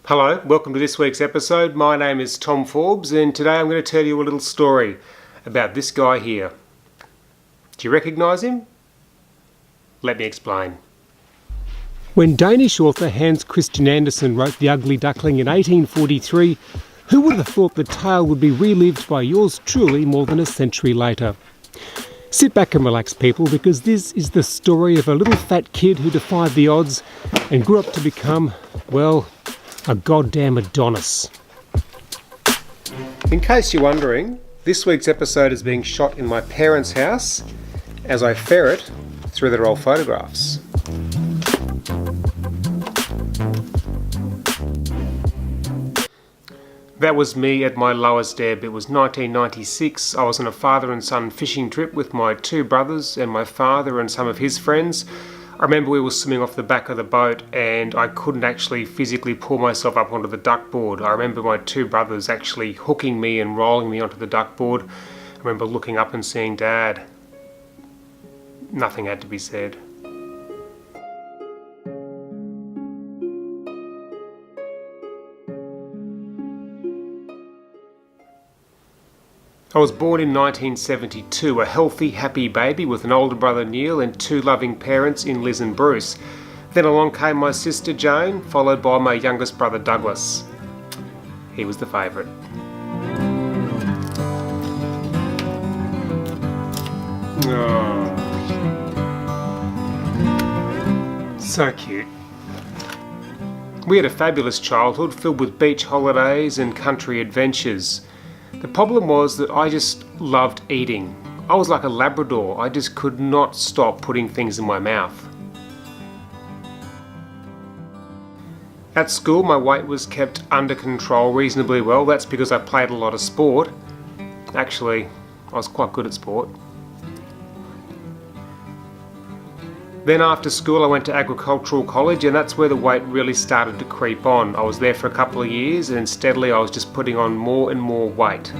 Hello, welcome to this week's episode. My name is Tom Forbes and today I'm going to tell you a little story about this guy here. Do you recognise him? Let me explain. When Danish author Hans Christian Andersen wrote The Ugly Duckling in 1843, who would have thought the tale would be relived by yours truly more than a century later? Sit back and relax, people, because this is the story of a little fat kid who defied the odds and grew up to become, well, a goddamn Adonis. In case you're wondering, this week's episode is being shot in my parents' house as I ferret through their old photographs. That was me at my lowest ebb. It was 1996. I was on a father and son fishing trip with my two brothers and my father and some of his friends. I remember we were swimming off the back of the boat and I couldn't actually physically pull myself up onto the duck board. I remember my two brothers actually hooking me and rolling me onto the duck board. I remember looking up and seeing Dad. Nothing had to be said. I was born in 1972, a healthy, happy baby with an older brother Neil and two loving parents in Liz and Bruce. Then along came my sister Jane, followed by my youngest brother Douglas. He was the favourite. Oh. So cute. We had a fabulous childhood filled with beach holidays and country adventures. The problem was that I just loved eating. I was like a Labrador. I just could not stop putting things in my mouth. At school, my weight was kept under control reasonably well. That's because I played a lot of sport. Actually, I was quite good at sport. Then after school I went to agricultural college and that's where the weight really started to creep on. I was there for a couple of years and steadily I was just putting on more and more weight.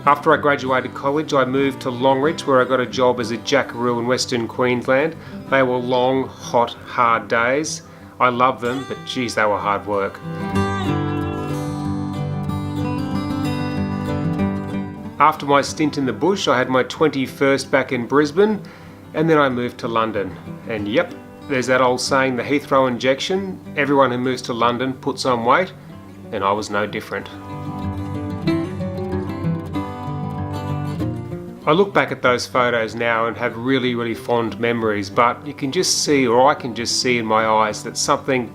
After I graduated college I moved to Longreach where I got a job as a jackaroo in Western Queensland. They were long, hot, hard days. I loved them, but geez, they were hard work. After my stint in the bush, I had my 21st back in Brisbane, and then I moved to London. And yep, there's that old saying, the Heathrow injection. Everyone who moves to London puts on weight, and I was no different. I look back at those photos now and have really, really fond memories, but you can just see, or I can just see in my eyes, that something,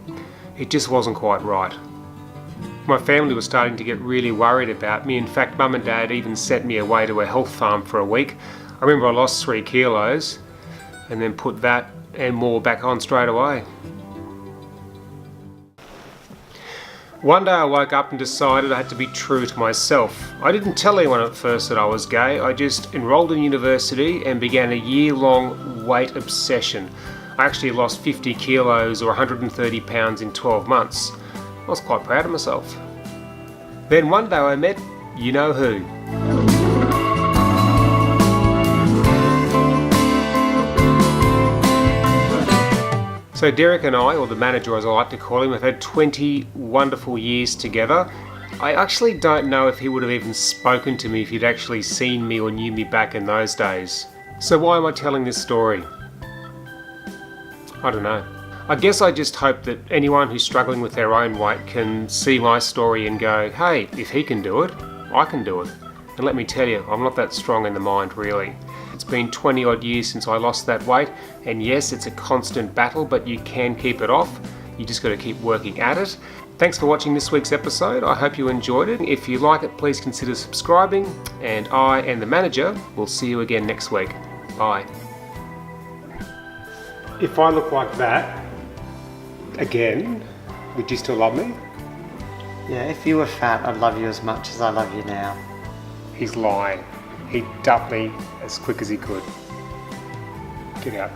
it just wasn't quite right. My family was starting to get really worried about me. In fact, Mum and Dad even sent me away to a health farm for a week. I remember I lost 3 kilos and then put that and more back on straight away. One day I woke up and decided I had to be true to myself. I didn't tell anyone at first that I was gay. I just enrolled in university and began a year-long weight obsession. I actually lost 50 kilos or 130 pounds in 12 months. I was quite proud of myself. Then one day I met you know who. So Derek and I, or the manager as I like to call him, have had 20 wonderful years together. I actually don't know if he would have even spoken to me if he'd actually seen me or knew me back in those days. So why am I telling this story? I don't know. I guess I just hope that anyone who's struggling with their own weight can see my story and go, hey, if he can do it, I can do it. And let me tell you, I'm not that strong in the mind, really. It's been 20 odd years since I lost that weight, and yes, it's a constant battle, but you can keep it off. You just got to keep working at it. Thanks for watching this week's episode. I hope you enjoyed it. If you like it, please consider subscribing, and I and the manager will see you again next week. Bye. If I look like that, again, would you still love me? Yeah, if you were fat, I'd love you as much as I love you now. He's lying. He dumped me as quick as he could. Get out.